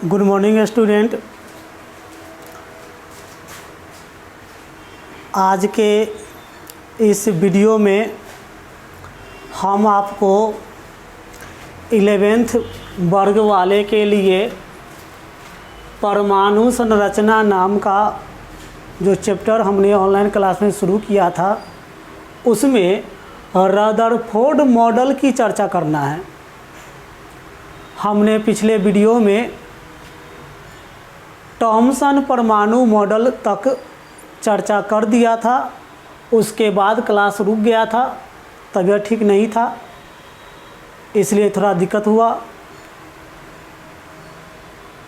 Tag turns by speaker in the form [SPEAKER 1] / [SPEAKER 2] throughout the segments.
[SPEAKER 1] Good morning student. आज के इस वीडियो में हम आपको 11th वर्ग वाले के लिए परमाणु संरचना नाम का जो चैप्टर हमने ऑनलाइन क्लास में शुरू किया था उसमें रदरफोर्ड मॉडल की चर्चा करना है। हमने पिछले वीडियो में थॉमसन परमाणु मॉडल तक चर्चा कर दिया था, उसके बाद क्लास रुक गया था, तबीयत ठीक नहीं था इसलिए थोड़ा दिक्कत हुआ।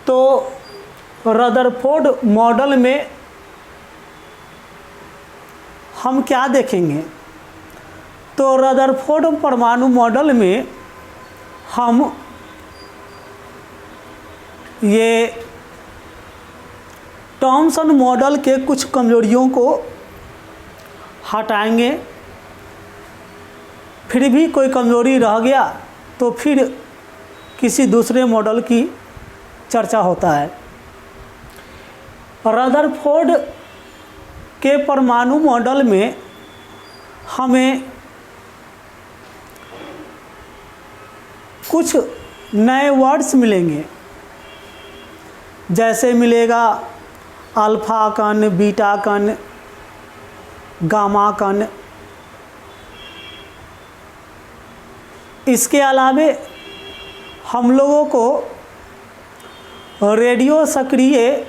[SPEAKER 1] तो रदरफोर्ड मॉडल में हम क्या देखेंगे? तो रदरफोर्ड परमाणु मॉडल में हम ये थॉमसन मॉडल के कुछ कमजोरियों को हटाएंगे। फिर भी कोई कमजोरी रह गया तो फिर किसी दूसरे मॉडल की चर्चा होता है। रदरफोर्ड के परमाणु मॉडल में हमें कुछ नए वर्ड्स मिलेंगे, जैसे मिलेगा अल्फा कण, बीटा कण, गामा कण। इसके अलावे हम लोगों को रेडियो सक्रिय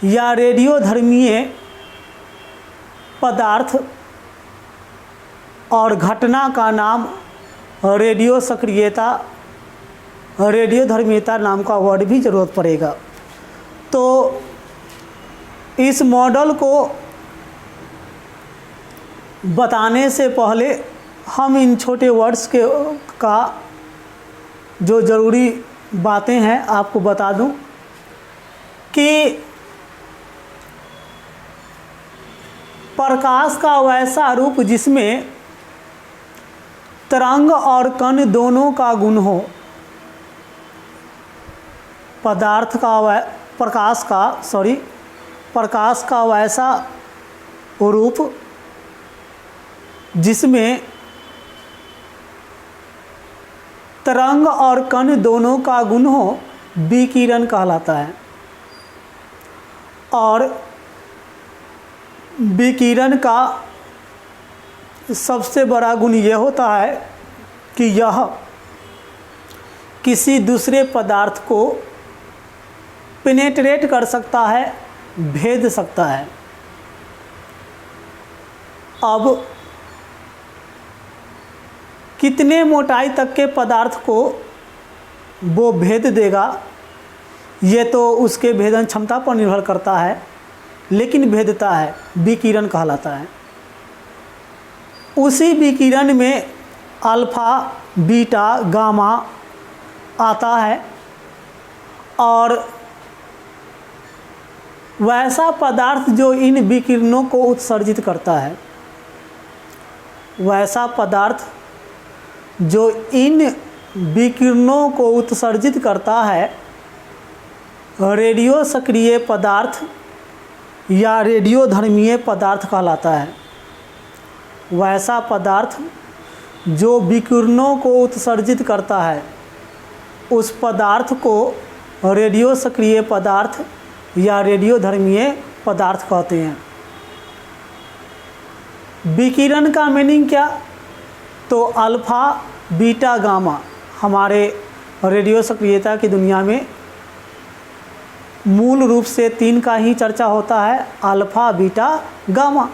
[SPEAKER 1] या रेडियोधर्मीय पदार्थ और घटना का नाम रेडियो सक्रियता, रेडियोधर्मिता नाम का वर्ड भी ज़रूरत पड़ेगा। तो इस मॉडल को बताने से पहले हम इन छोटे वर्ड्स का जो ज़रूरी बातें हैं आपको बता दूं कि प्रकाश का वैसा रूप जिसमें तरंग और कण दोनों का गुण हो, प्रकाश का वैसा रूप जिसमें तरंग और कण दोनों का गुण हो विकिरण कहलाता है। और विकिरण का सबसे बड़ा गुण यह होता है कि यह किसी दूसरे पदार्थ को पेनेट्रेट कर सकता है, भेद सकता है। अब कितने मोटाई तक के पदार्थ को वो भेद देगा ये तो उसके भेदन क्षमता पर निर्भर करता है, लेकिन भेदता है, विकिरण कहलाता है। उसी विकिरण में अल्फा, बीटा, गामा आता है और वैसा पदार्थ जो इन विकिरणों को उत्सर्जित करता है, वैसा पदार्थ जो इन विकिरणों को उत्सर्जित करता है रेडियो सक्रिय पदार्थ या रेडियोधर्मीय पदार्थ कहलाता है। वैसा पदार्थ जो विकिरणों को उत्सर्जित करता है उस पदार्थ को रेडियो सक्रिय पदार्थ या रेडियोधर्मीय पदार्थ कहते हैं। विकिरण का मीनिंग क्या? तो अल्फा, बीटा, गामा हमारे रेडियो सक्रियता की दुनिया में मूल रूप से 3 का ही चर्चा होता है, अल्फा, बीटा, गामा।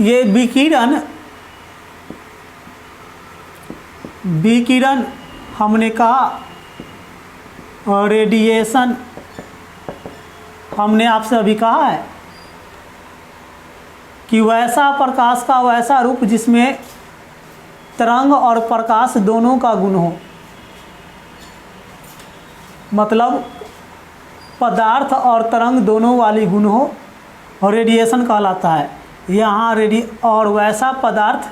[SPEAKER 1] ये विकिरण हमने कहा रेडिएशन, हमने आपसे अभी कहा है कि वैसा प्रकाश का वैसा रूप जिसमें तरंग और प्रकाश दोनों का गुण हो, मतलब पदार्थ और तरंग दोनों वाली गुण हो, रेडिएशन कहलाता है। यहाँ और वैसा पदार्थ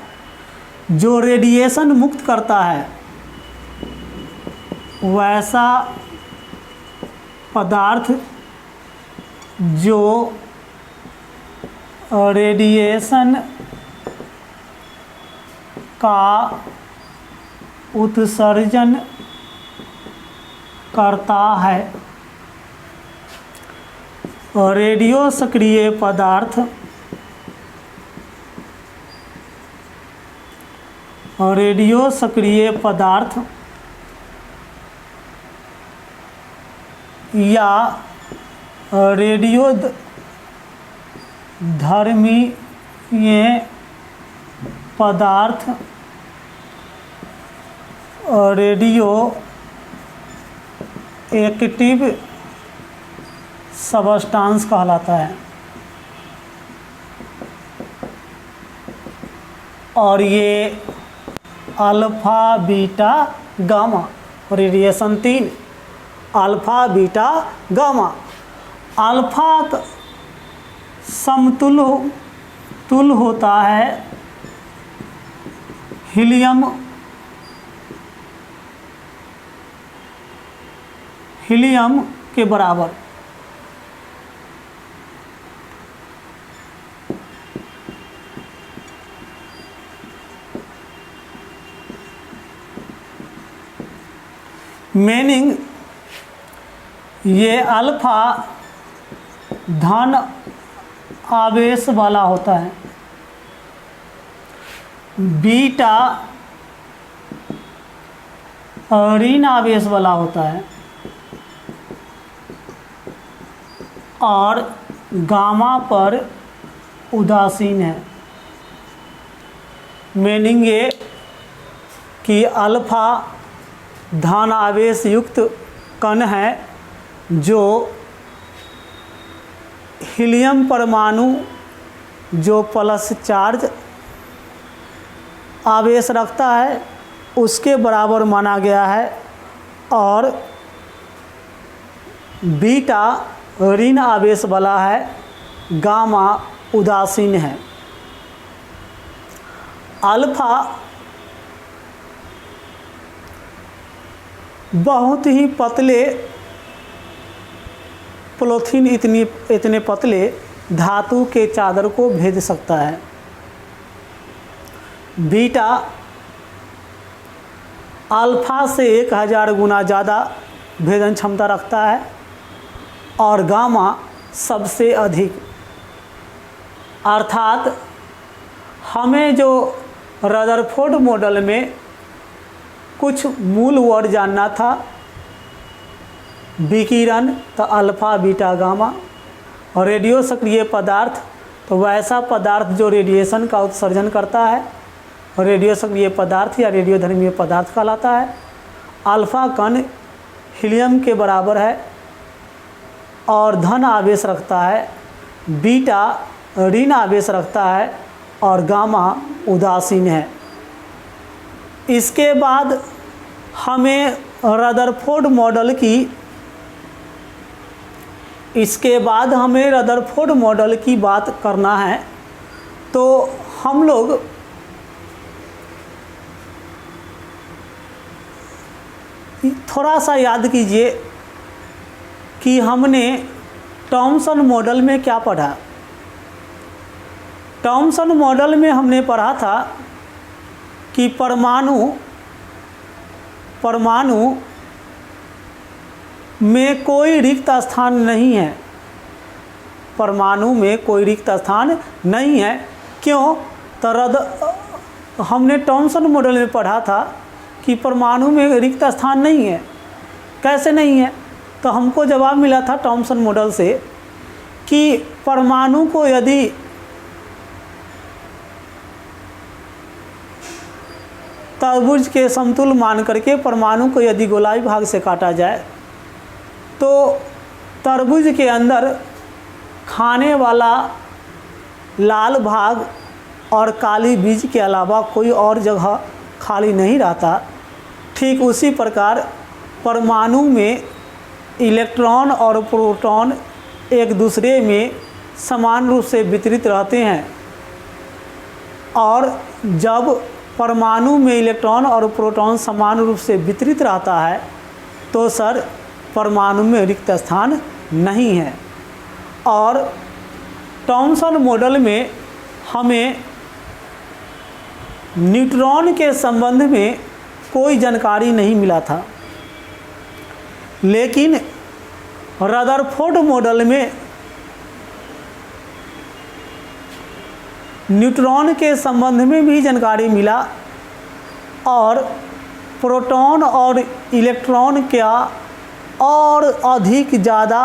[SPEAKER 1] जो रेडिएशन मुक्त करता है वैसा पदार्थ जो रेडिएशन का उत्सर्जन करता है। रेडियो सक्रिय पदार्थ या रेडियो धर्मीय पदार्थ रेडियो एक्टिव सबस्टांस कहलाता है। और ये alpha beta gamma radiation 3 alpha beta gamma. Alpha समतुल्य होता है हीलियम के बराबर। मीनिंग ये अल्फा धन आवेश वाला होता है, बीटा ऋण आवेश वाला होता है और गामा पर उदासीन है। मीनिंग ये कि अल्फा धन आवेश युक्त कण है जो हीलियम परमाणु जो प्लस चार्ज आवेश रखता है उसके बराबर माना गया है, और बीटा ऋण आवेश वाला है, गामा उदासीन है। अल्फा बहुत ही पतले पॉलीथीन इतने पतले धातु के चादर को भेद सकता है। बीटा अल्फा से 1000 गुना ज़्यादा भेदन क्षमता रखता है और गामा सबसे अधिक। अर्थात हमें जो रदरफोर्ड मॉडल में कुछ मूल वर्ड जानना था, विकिरण तो अल्फा बीटा गामा, और रेडियो सक्रिय पदार्थ तो वैसा पदार्थ जो रेडिएशन का उत्सर्जन करता है, और रेडियो सक्रिय पदार्थ या रेडियो धर्मीय पदार्थ कहलाता है। अल्फा कण हीलियम के बराबर है और धन आवेश रखता है, बीटा ऋण आवेश रखता है और गामा उदासीन है। इसके बाद हमें रदरफोर्ड मॉडल की बात करना है। तो हम लोग थोड़ा सा याद कीजिए कि हमने थॉमसन मॉडल में क्या पढ़ा। थॉमसन मॉडल में हमने पढ़ा था कि परमाणु में कोई रिक्त स्थान नहीं है। परमाणु में कोई रिक्त स्थान नहीं है। क्यों? तो हमने थॉमसन मॉडल में पढ़ा था कि परमाणु में रिक्त स्थान नहीं है। कैसे नहीं है? तो हमको जवाब मिला था थॉमसन मॉडल से कि परमाणु को यदि तरबूज के समतुल्य मान करके परमाणु को यदि गोलाई भाग से काटा जाए तो तरबूज के अंदर खाने वाला लाल भाग और काली बीज के अलावा कोई और जगह खाली नहीं रहता। ठीक उसी प्रकार परमाणु में इलेक्ट्रॉन और प्रोटॉन एक दूसरे में समान रूप से वितरित रहते हैं, और जब परमाणु में इलेक्ट्रॉन और प्रोटॉन समान रूप से वितरित रहता है तो सर परमाणु में रिक्त स्थान नहीं है। और थॉमसन मॉडल में हमें न्यूट्रॉन के संबंध में कोई जानकारी नहीं मिला था, लेकिन रदरफोर्ड मॉडल में न्यूट्रॉन के संबंध में भी जानकारी मिला और प्रोटॉन और इलेक्ट्रॉन का और अधिक ज़्यादा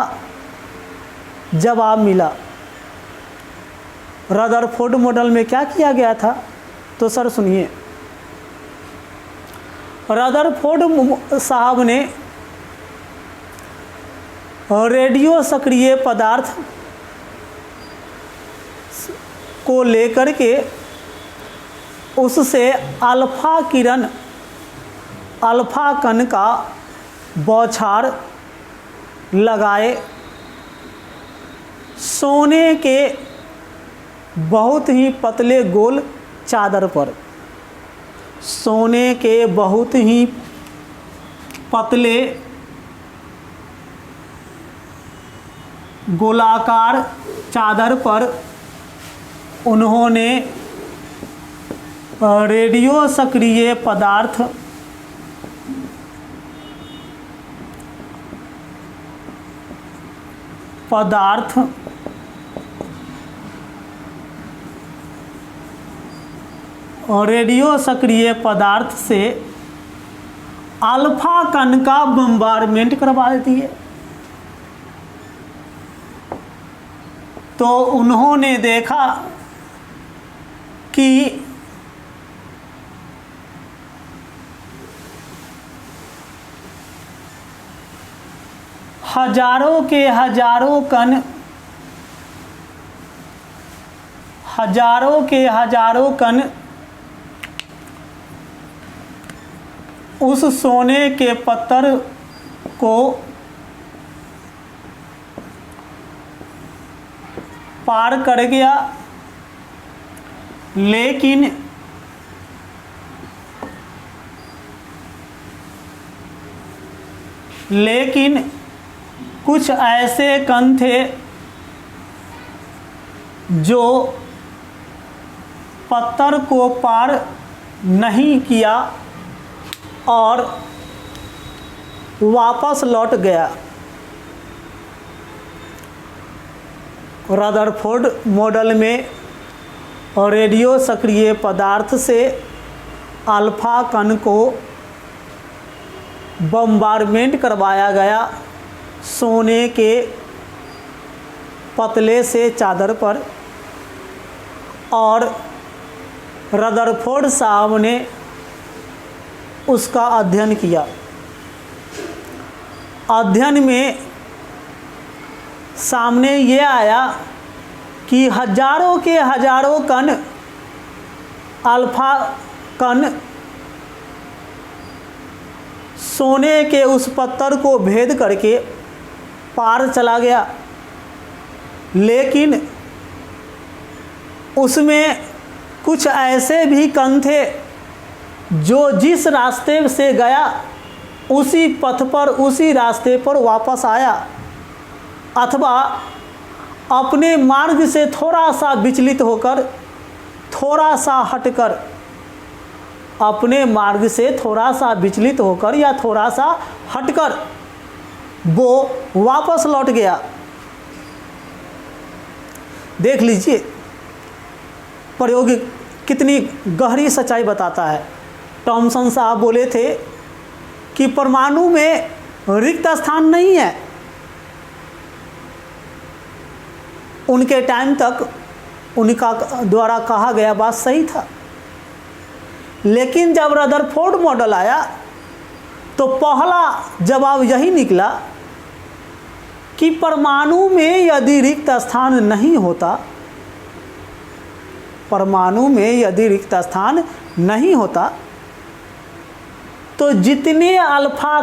[SPEAKER 1] जवाब मिला। रदरफोर्ड मॉडल में क्या किया गया था, तो सर सुनिए, रदरफोर्ड साहब ने रेडियो सक्रिय पदार्थ को लेकर के उससे अल्फा किरण, अल्फा कण का बौछार लगाए सोने के बहुत ही पतले गोल चादर पर, सोने के बहुत ही पतले गोलाकार चादर पर उन्होंने रेडियो सक्रिय पदार्थ और रेडियो सक्रिय पदार्थ से अल्फा कण का बम्बारमेंट करवा देती है। तो उन्होंने देखा कि हजारों के हजारों कण, हजारों के हजारों कण उस सोने के पत्थर को पार कर गया, लेकिन कुछ ऐसे कण थे जो पत्थर को पार नहीं किया और वापस लौट गया। रदरफोर्ड मॉडल में रेडियो सक्रिय पदार्थ से अल्फा कण को बम्बारमेंट करवाया गया सोने के पतले से चादर पर, और रदरफोर्ड साहब ने उसका अध्ययन किया। अध्ययन में सामने ये आया कि हजारों के हजारों कण, अल्फा कण सोने के उस पत्थर को भेद करके पार चला गया, लेकिन उसमें कुछ ऐसे भी कण थे जो जिस रास्ते से गया उसी पथ पर, उसी रास्ते पर वापस आया, अथवा अपने मार्ग से थोड़ा सा विचलित होकर, थोड़ा सा हटकर, अपने मार्ग से थोड़ा सा विचलित होकर या थोड़ा सा हटकर वो वापस लौट गया। देख लीजिए प्रयोग कितनी गहरी सच्चाई बताता है। थॉमसन साहब बोले थे कि परमाणु में रिक्त स्थान नहीं है। उनके टाइम तक उनका द्वारा कहा गया बात सही था, लेकिन जब रदरफोर्ड मॉडल आया तो पहला जवाब यही निकला कि परमाणु में यदि रिक्त स्थान नहीं होता, परमाणु में यदि रिक्त स्थान नहीं होता तो जितने अल्फा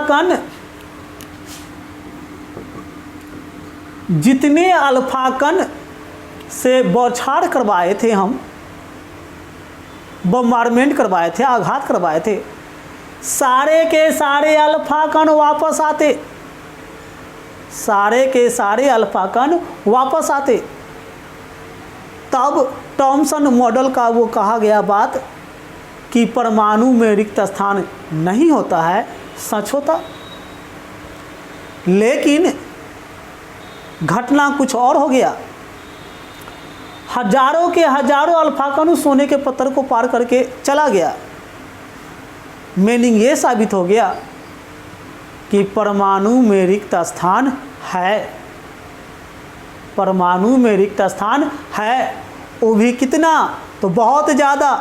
[SPEAKER 1] कण से बौछार करवाए थे हम, बम्बारमेंट करवाए थे, आघात करवाए थे, सारे के सारे अल्फा कण वापस आते, सारे के सारे अल्फा कण वापस आते। तब थॉमसन मॉडल का वो कहा गया बात कि परमाणु में रिक्त स्थान नहीं होता है, सच होता। लेकिन घटना कुछ और हो गया। हजारों के हजारों अल्फा कण सोने के पत्थर को पार करके चला गया। मीनिंग ये साबित हो गया कि परमाणु में रिक्त स्थान है, परमाणु में रिक्त स्थान है। वो भी कितना, तो बहुत ज़्यादा।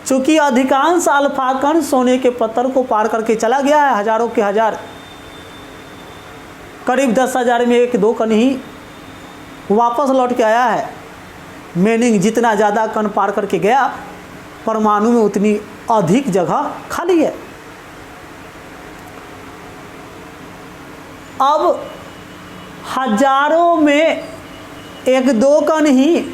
[SPEAKER 1] चूँकि अधिकांश अल्फा कण सोने के पत्थर को पार करके चला गया है, हजारों के हजार, करीब 10,000 में 1-2 कण ही वापस लौट के आया है। मीनिंग जितना ज़्यादा कण पार करके गया, परमाणु में उतनी अधिक जगह खाली है। अब हजारों में 1-2 कण ही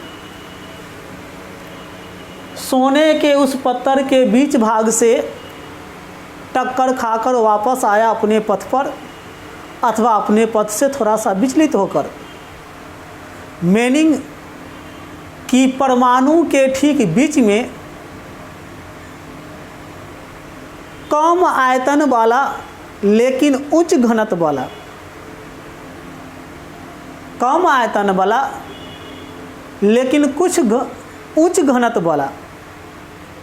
[SPEAKER 1] सोने के उस पत्थर के बीच भाग से टक्कर खाकर वापस आया अपने पथ पर, अथवा अपने पथ से थोड़ा सा विचलित होकर। मीनिंग कि परमाणु के ठीक बीच में कम आयतन वाला लेकिन उच्च घनत्व वाला, कम आयतन वाला लेकिन कुछ उच्च घनत्व वाला,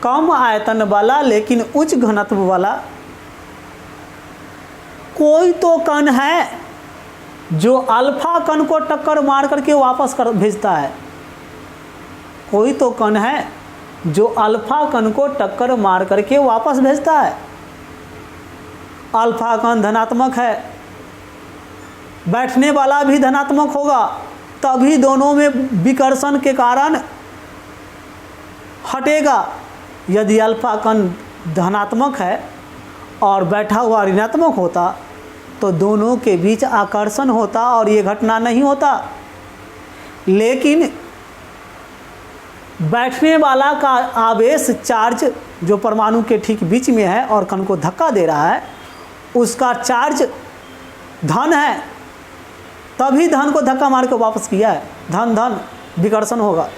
[SPEAKER 1] कम आयतन वाला लेकिन उच्च घनत्व वाला कोई तो कण है जो अल्फा कण को टक्कर मार करके वापस कर भेजता है। कोई तो कण है जो अल्फा कण को टक्कर मार करके वापस भेजता है। अल्फा कण धनात्मक है, बैठने वाला भी धनात्मक होगा, तभी दोनों में विकर्षण के कारण हटेगा। यदि अल्फा कण धनात्मक है और बैठा हुआ ऋणात्मक होता तो दोनों के बीच आकर्षण होता और ये घटना नहीं होता। लेकिन बैठने वाला का आवेश चार्ज जो परमाणु के ठीक बीच में है और कण को धक्का दे रहा है, उसका चार्ज धन है, तभी धन को धक्का मार के वापस किया है। धन धन विकर्षण होगा,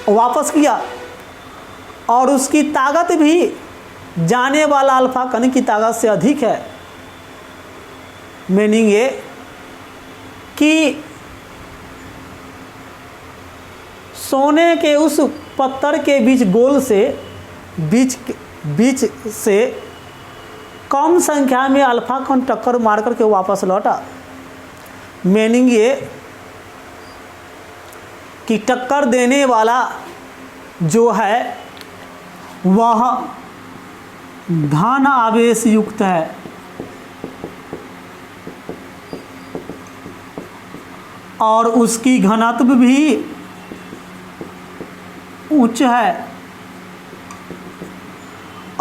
[SPEAKER 1] वापस किया। और उसकी ताकत भी जाने वाला अल्फा कण की ताकत से अधिक है। मीनिंग ये कि सोने के उस पत्थर के बीच गोल से बीच से कम संख्या में अल्फा कण टक्कर मार करके वापस लौटा। मीनिंग ये कि टक्कर देने वाला जो है वह धन आवेश युक्त है और उसकी घनत्व भी उच्च है।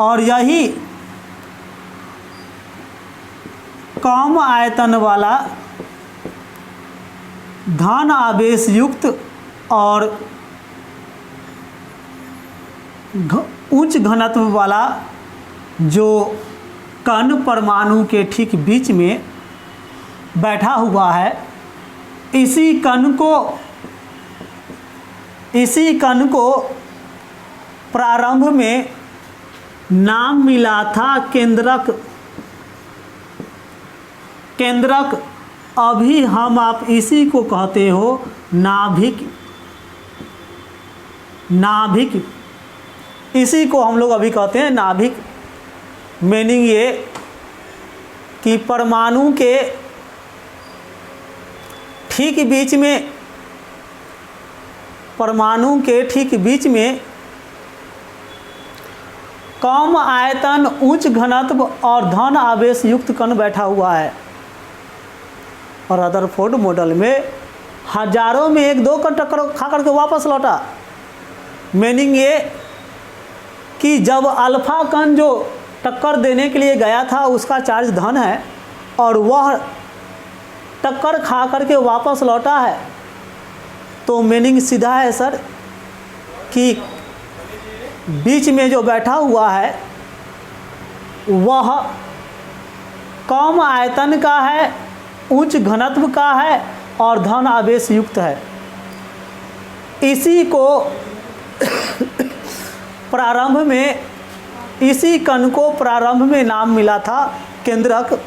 [SPEAKER 1] और यही कम आयतन वाला धन आवेश युक्त और उच्च घनत्व वाला जो कण परमाणु के ठीक बीच में बैठा हुआ है, इसी कण को प्रारंभ में नाम मिला था केंद्रक। अभी हम आप इसी को कहते हो नाभिक। इसी को हम लोग अभी कहते हैं नाभिक। मीनिंग ये कि परमाणु के ठीक बीच में कम आयतन उच्च घनत्व और धन आवेश युक्त कण बैठा हुआ है। और रदरफोर्ड मॉडल में हजारों में 1-2 कण टक्कर खा करके वापस लौटा। मीनिंग ये कि जब अल्फा कण जो टक्कर देने के लिए गया था उसका चार्ज धन है और वह टक्कर खा करके वापस लौटा है, तो मीनिंग सीधा है सर कि बीच में जो बैठा हुआ है वह कम आयतन का है, उच्च घनत्व का है और धन आवेश युक्त है। इसी को प्रारंभ में, इसी कण को प्रारंभ में नाम मिला था केंद्रक।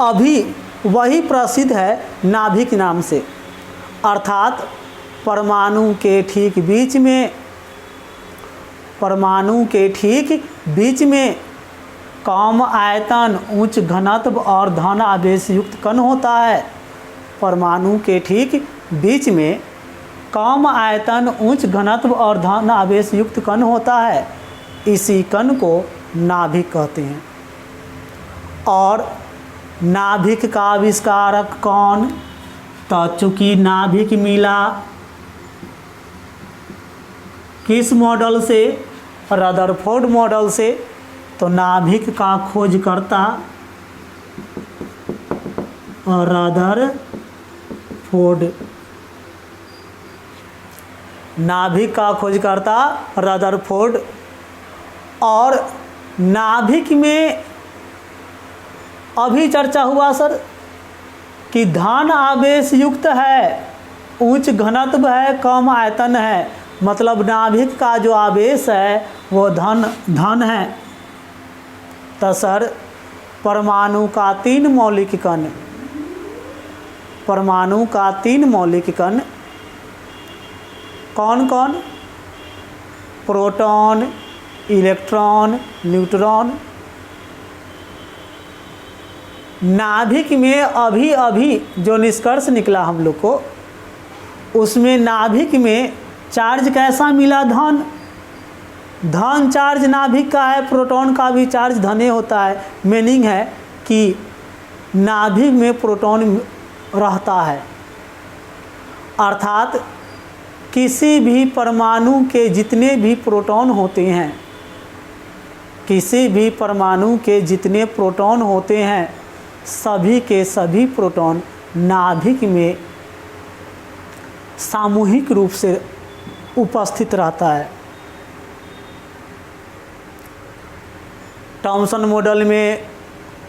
[SPEAKER 1] अभी वही प्रसिद्ध है नाभिक नाम से, अर्थात परमाणु के ठीक बीच में, परमाणु के ठीक बीच में कम आयतन, उच्च घनत्व और धन आवेश युक्त कण होता है। परमाणु के ठीक बीच में कम आयतन, उच्च घनत्व और धन आवेश युक्त कण होता है। इसी कण को नाभिक कहते हैं। और नाभिक का आविष्कारक कौन? तो चूंकि नाभिक मिला किस मॉडल से? रदरफोर्ड मॉडल से, तो नाभिक का खोजकर्ता रदरफोर्ड, नाभिक का खोजकर्ता रदरफोर्ड। और नाभिक में अभी चर्चा हुआ सर कि धन आवेश युक्त है, उच्च घनत्व है, कम आयतन है, मतलब नाभिक का जो आवेश है वो धन है। तो सर परमाणु का 3 मौलिक कण, परमाणु का 3 मौलिक कण कौन कौन? Proton, electron, neutron. नाभिक में अभी अभी जो निष्कर्ष निकला हम लोग को, उसमें नाभिक में चार्ज कैसा मिला? धन। धन चार्ज नाभिक का है, प्रोटॉन का भी चार्ज धने होता है। मीनिंग है कि नाभिक में प्रोटॉन रहता है, अर्थात किसी भी परमाणु के जितने भी प्रोटॉन होते हैं, किसी भी परमाणु के जितने प्रोटॉन होते हैं, सभी के सभी प्रोटॉन नाभिक में सामूहिक रूप से उपस्थित रहता है। थॉमसन मॉडल में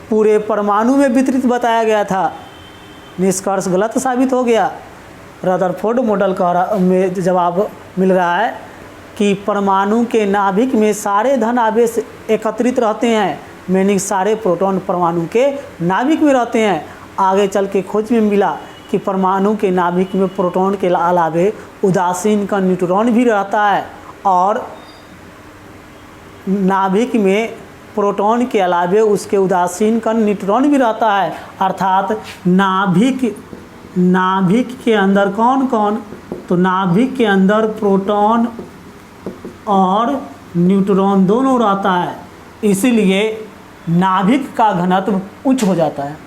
[SPEAKER 1] पूरे परमाणु में वितरित बताया गया था, निष्कर्ष गलत साबित हो गया। रदरफोर्ड मॉडल का में जवाब मिल रहा है कि परमाणु के नाभिक में सारे धन आवेश एकत्रित रहते हैं, मीनिंग सारे प्रोटॉन परमाणु के नाभिक में रहते हैं। आगे चल के खोज में मिला कि परमाणु के नाभिक में प्रोटॉन के अलावे उदासीन कण न्यूट्रॉन भी रहता है, और नाभिक में प्रोटॉन के अलावे उसके उदासीन कण न्यूट्रॉन भी रहता है। अर्थात नाभिक के अंदर कौन कौन? तो नाभिक के अंदर प्रोटॉन और न्यूट्रॉन दोनों रहता है, इसीलिए नाभिक का घनत्व उच्च हो जाता है।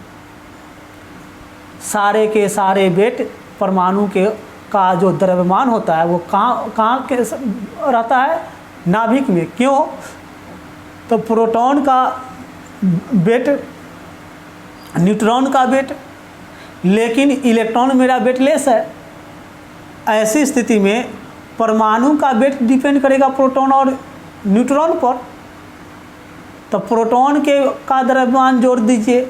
[SPEAKER 1] सारे के सारे वेट परमाणु के का जो द्रव्यमान होता है वो कहाँ के रहता है? नाभिक में। क्यों? तो प्रोटॉन का वेट, न्यूट्रॉन का वेट, लेकिन इलेक्ट्रॉन मेरा वेट लेस है। ऐसी स्थिति में परमाणु का वेट डिपेंड करेगा प्रोटॉन और न्यूट्रॉन पर। तो प्रोटॉन का द्रव्यमान जोड़ दीजिए,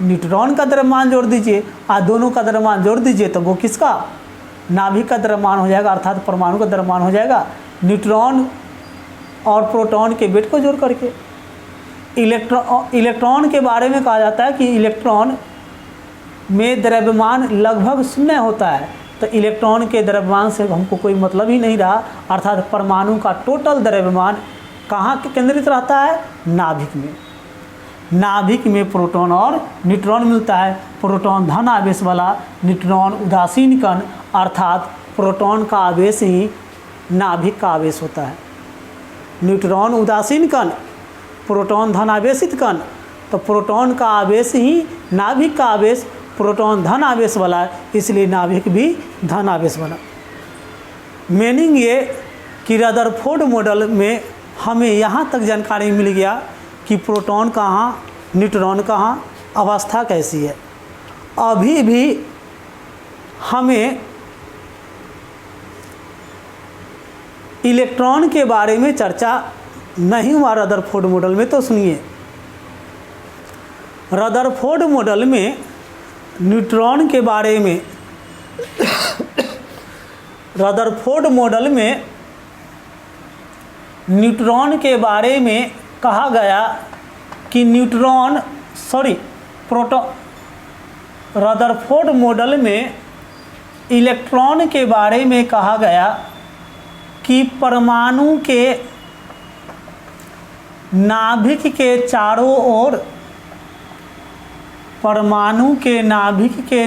[SPEAKER 1] न्यूट्रॉन का द्रव्यमान जोड़ दीजिए, दोनों का द्रव्यमान जोड़ दीजिए, तो वो किसका? नाभिक का द्रव्यमान हो जाएगा, अर्थात परमाणु का द्रव्यमान हो जाएगा न्यूट्रॉन और प्रोटॉन के वेट को जोड़ करके। इलेक्ट्रॉन के बारे में कहा जाता है कि इलेक्ट्रॉन में द्रव्यमान लगभग 0 होता है। तो इलेक्ट्रॉन के द्रव्यमान से हमको कोई मतलब ही नहीं रहा, अर्थात परमाणु का टोटल द्रव्यमान कहाँ केंद्रित रहता है? नाभिक में। नाभिक में प्रोटॉन और न्यूट्रॉन मिलता है। प्रोटॉन धन आवेश वाला, न्यूट्रॉन उदासीन कण, अर्थात प्रोटॉन का आवेश ही नाभिक का आवेश होता है। न्यूट्रॉन उदासीन कण, प्रोटॉन धन आवेशित कण, तो प्रोटॉन का आवेश ही नाभिक का आवेश, प्रोटॉन धन आवेश वाला है, इसलिए नाभिक भी धन आवेश वाला। मीनिंग ये कि रदरफोर्ड मॉडल में हमें यहाँ तक जानकारी मिल गया कि प्रोटॉन कहाँ, न्यूट्रॉन कहाँ, अवस्था कैसी है। अभी भी हमें इलेक्ट्रॉन के बारे में चर्चा नहीं हुआ रदरफोर्ड मॉडल में। तो सुनिए, रदरफोर्ड मॉडल में न्यूट्रॉन के बारे में रदरफोर्ड मॉडल में न्यूट्रॉन के बारे में कहा गया कि प्रोटॉन। रदरफोर्ड मॉडल में इलेक्ट्रॉन के बारे में कहा गया कि परमाणु के नाभिक के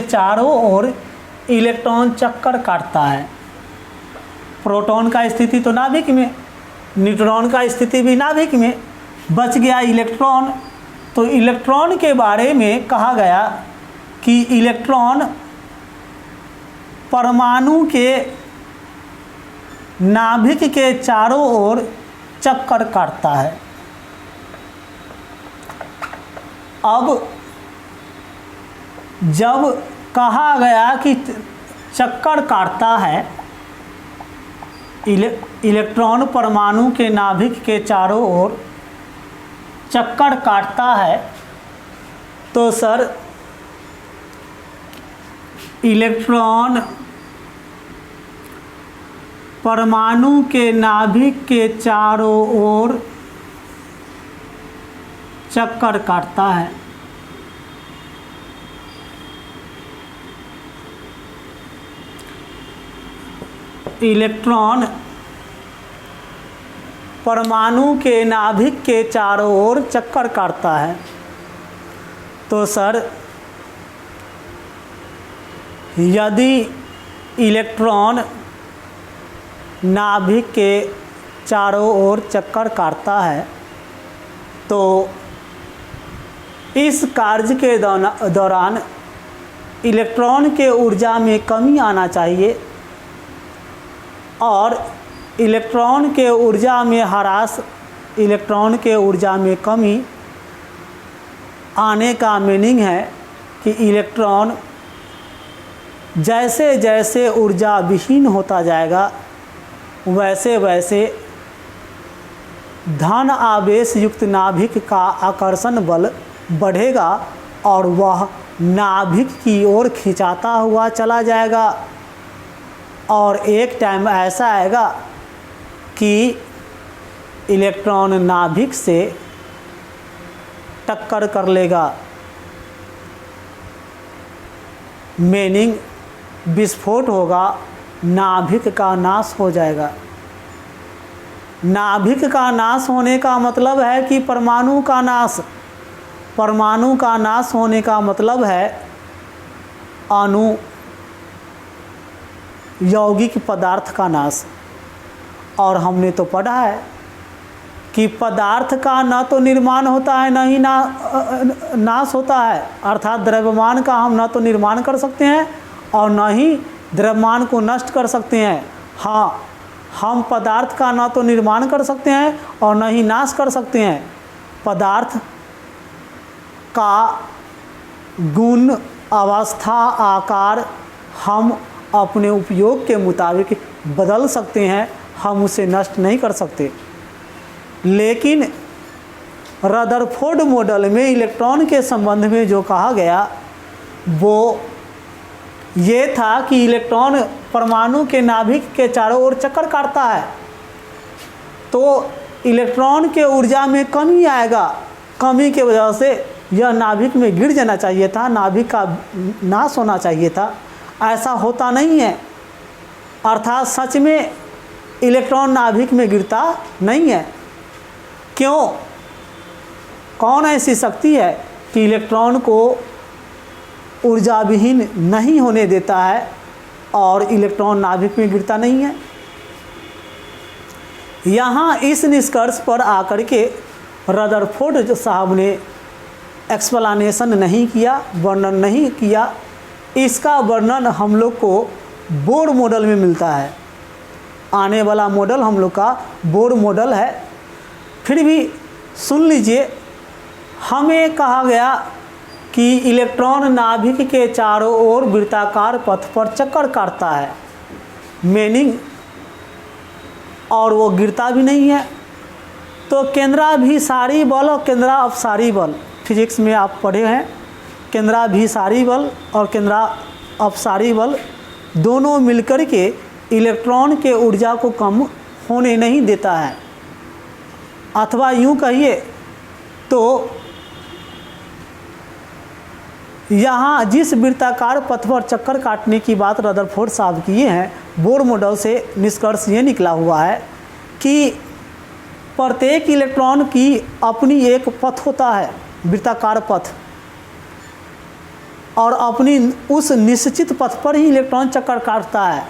[SPEAKER 1] चारों ओर इलेक्ट्रॉन चक्कर काटता है। प्रोटॉन का स्थिति तो नाभिक में, न्यूट्रॉन का स्थिति भी नाभिक में, बच गया इलेक्ट्रॉन। तो इलेक्ट्रॉन के बारे में कहा गया कि इलेक्ट्रॉन परमाणु के नाभिक के चारों ओर चक्कर काटता है। अब जब कहा गया कि चक्कर काटता है, इलेक्ट्रॉन परमाणु के नाभिक के चारों ओर चक्कर काटता है, तो सर इलेक्ट्रॉन परमाणु के नाभिक के चारों ओर चक्कर काटता है। इलेक्ट्रॉन परमाणु के नाभिक के चारों ओर चक्कर काटता है। तो सर यदि इलेक्ट्रॉन नाभिक के चारों ओर चक्कर काटता है तो इस कार्य के दौरान इलेक्ट्रॉन के ऊर्जा में कमी आना चाहिए और इलेक्ट्रॉन के ऊर्जा में कमी आने का मीनिंग है कि इलेक्ट्रॉन जैसे जैसे ऊर्जा विहीन होता जाएगा वैसे वैसे धन आवेश युक्त नाभिक का आकर्षण बल बढ़ेगा और वह नाभिक की ओर खिंचाता हुआ चला जाएगा। और एक टाइम ऐसा आएगा कि इलेक्ट्रॉन नाभिक से टक्कर कर लेगा, मीनिंग विस्फोट होगा, नाभिक का नाश हो जाएगा। नाभिक का नाश होने का मतलब है कि परमाणु का नाश होने का मतलब है अणु यौगिक पदार्थ का नाश। और हमने तो पढ़ा है कि पदार्थ का न तो निर्माण होता है न ही नाश होता है, अर्थात द्रव्यमान का हम न तो निर्माण कर सकते हैं और न ही द्रव्यमान को नष्ट कर सकते हैं। हाँ, हम पदार्थ का न तो निर्माण कर सकते हैं और न ही नाश कर सकते हैं। पदार्थ का गुण, अवस्था, आकार हम अपने उपयोग के मुताबिक बदल सकते हैं, हम उसे नष्ट नहीं कर सकते। लेकिन रदरफोर्ड मॉडल में इलेक्ट्रॉन के संबंध में जो कहा गया वो ये था कि इलेक्ट्रॉन परमाणु के नाभिक के चारों ओर चक्कर काटता है तो इलेक्ट्रॉन के ऊर्जा में कमी आएगा। कमी की वजह से यह नाभिक में गिर जाना चाहिए था, नाभिक का नाश होना चाहिए था। ऐसा होता नहीं है, अर्थात सच में इलेक्ट्रॉन नाभिक में गिरता नहीं है। क्यों? कौन ऐसी शक्ति है कि इलेक्ट्रॉन को ऊर्जा विहीन नहीं होने देता है और इलेक्ट्रॉन नाभिक में गिरता नहीं है? यहाँ इस निष्कर्ष पर आकर के रदरफोर्ड साहब ने एक्सप्लेनेशन नहीं किया, वर्णन नहीं किया। इसका वर्णन हम लोग को बोर मॉडल में मिलता है। आने वाला मॉडल हम लोग का बोर मॉडल है। फिर भी सुन लीजिए, हमें कहा गया कि इलेक्ट्रॉन नाभिक के चारों ओर वृत्ताकार पथ पर चक्कर काटता है, मीनिंग, और वो गिरता भी नहीं है। तो केंद्राभिसारी बल और केंद्रापसारी बल, फिजिक्स में आप पढ़े हैं, केंद्राभिसारी बल और केंद्रापसारी बल दोनों मिलकर के इलेक्ट्रॉन के ऊर्जा को कम होने नहीं देता है। अथवा यूँ कहिए तो यहाँ जिस वृत्ताकार पथ पर चक्कर काटने की बात रदरफोर्ड साहब किए हैं, बोर मॉडल से निष्कर्ष ये निकला हुआ है कि प्रत्येक इलेक्ट्रॉन की अपनी एक पथ होता है, वृत्ताकार पथ, और अपनी उस निश्चित पथ पर ही इलेक्ट्रॉन चक्कर काटता है।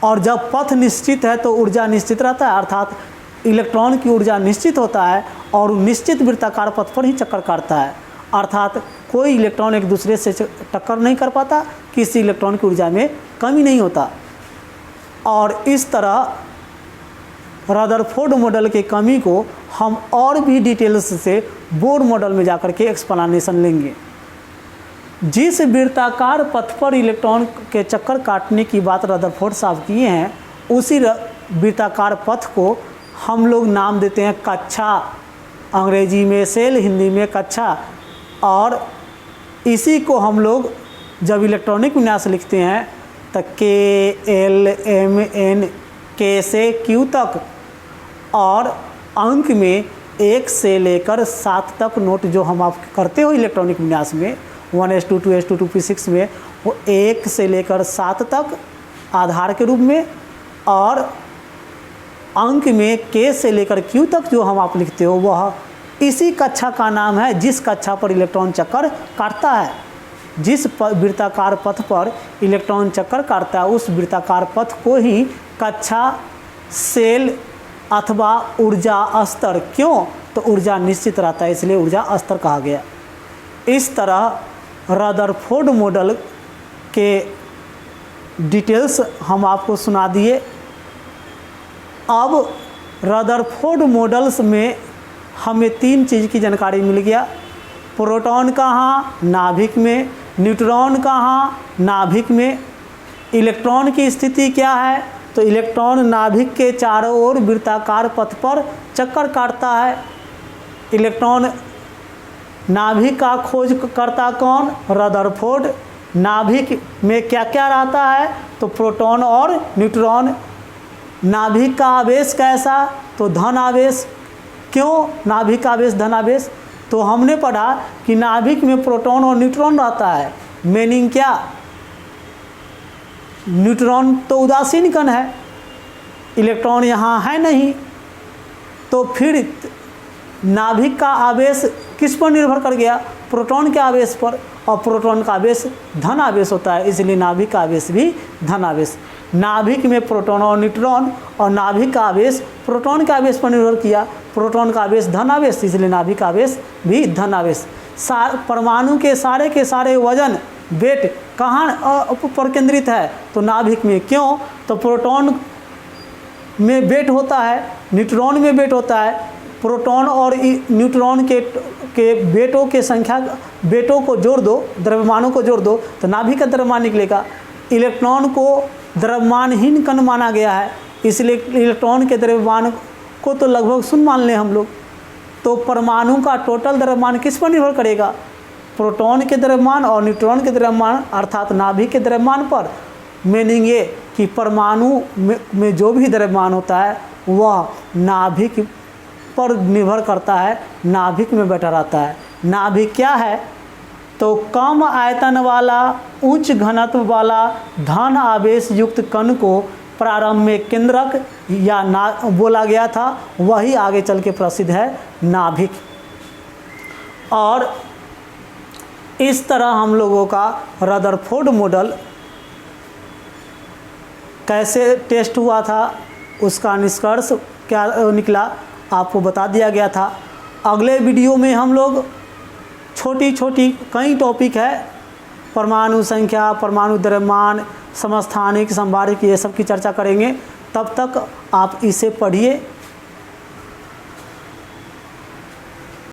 [SPEAKER 1] और जब पथ निश्चित है तो ऊर्जा निश्चित रहता है, अर्थात इलेक्ट्रॉन की ऊर्जा निश्चित होता है और निश्चित वृत्ताकार पथ पर ही चक्कर काटता है, अर्थात कोई इलेक्ट्रॉन एक दूसरे से टक्कर नहीं कर पाता, किसी इलेक्ट्रॉन की ऊर्जा में कमी नहीं होता। और इस तरह रदरफोर्ड मॉडल के कमी को हम और भी डिटेल्स से बोर मॉडल में जाकर के एक्सप्लेनेशन लेंगे। जिस वृत्ताकार पथ पर इलेक्ट्रॉन के चक्कर काटने की बात रदरफोर्ड साहब किए हैं, उसी वृत्ताकार पथ को हम लोग नाम देते हैं कक्षा, अंग्रेजी में सेल, हिंदी में कक्षा। और इसी को हम लोग जब इलेक्ट्रॉनिक विन्यास लिखते हैं तो KLMN, K से Q तक, और अंक में 1 से लेकर 7 तक नोट जो हम आप करते हो इलेक्ट्रॉनिक विन्यास में 1s2 2s2 2p6 में, वो 1 से लेकर 7 तक आधार के रूप में, और अंक में K से लेकर Q तक जो हम आप लिखते हो वह इसी कक्षा का नाम है जिस कक्षा पर इलेक्ट्रॉन चक्कर काटता है। जिस वृत्ताकार पथ पर इलेक्ट्रॉन चक्कर काटता है उस वृत्ताकार पथ को ही कक्षा, सेल अथवा ऊर्जा स्तर, क्यों तो ऊर्जा निश्चित रहता है इसलिए ऊर्जा स्तर कहा गया। इस तरह रदरफोर्ड मॉडल के डिटेल्स हम आपको सुना दिए। अब रदरफोर्ड मॉडल्स में हमें 3 चीज़ की जानकारी मिल गया। प्रोटॉन कहाँ, नाभिक में, न्यूट्रॉन कहाँ, नाभिक में, इलेक्ट्रॉन की स्थिति क्या है, तो इलेक्ट्रॉन नाभिक के चारों ओर वृत्ताकार पथ पर चक्कर काटता है। इलेक्ट्रॉन नाभिक का खोज करता कौन, रदरफोर्ड। नाभिक में क्या क्या रहता है, तो प्रोटॉन और न्यूट्रॉन। नाभिक का आवेश कैसा, तो धन आवेश। क्यों नाभिक का आवेश धन आवेश, तो हमने पढ़ा कि नाभिक में प्रोटॉन और न्यूट्रॉन रहता है। मीनिंग क्या, न्यूट्रॉन तो उदासीन कण है, इलेक्ट्रॉन यहाँ है नहीं, तो फिर नाभिक का आवेश किस पर निर्भर कर गया, प्रोटॉन के आवेश पर, और प्रोटॉन का आवेश धन आवेश होता है, इसलिए नाभिक का आवेश भी धन आवेश। नाभिक में प्रोटॉन और न्यूट्रॉन, और नाभिक का आवेश प्रोटॉन के आवेश पर निर्भर किया, प्रोटॉन का आवेश धन आवेश, इसलिए नाभिक का आवेश भी धन आवेश। परमाणु के सारे वजन वेट कहाँ पर केंद्रित है, तो नाभिक में। क्यों, तो प्रोटॉन में वेट होता है, न्यूट्रॉन में वेट होता है। प्रोटॉन और न्यूट्रॉन के वेटों के संख्या, वेटों को जोड़ दो, द्रव्यमानों को जोड़ दो तो नाभिक का द्रव्यमान निकलेगा। इलेक्ट्रॉन को द्रव्यमानहीन कण माना गया है, इसलिए इलेक्ट्रॉन के द्रव्यमान को तो लगभग शून्य मान लें हम लोग। तो परमाणु का टोटल द्रव्यमान किस पर निर्भर करेगा, प्रोटॉन के द्रव्यमान और न्यूट्रॉन के द्रव्यमान, अर्थात नाभिक के द्रव्यमान पर। मीनिंग ये कि परमाणु में जो भी द्रव्यमान होता है वह नाभिक पर निर्भर करता है, नाभिक में बैठा रहता है। नाभिक क्या है, तो कम आयतन वाला उच्च घनत्व वाला धन आवेश युक्त कण को प्रारंभ में केंद्रक या बोला गया था, वही आगे चल के प्रसिद्ध है नाभिक। और इस तरह हम लोगों का रदरफोर्ड मॉडल कैसे टेस्ट हुआ था, उसका निष्कर्ष क्या निकला, आपको बता दिया गया था। अगले वीडियो में हम लोग छोटी छोटी कई टॉपिक है, परमाणु संख्या, परमाणु द्रव्यमान, समस्थानिक, संभारिक, ये सब की चर्चा करेंगे। तब तक आप इसे पढ़िए।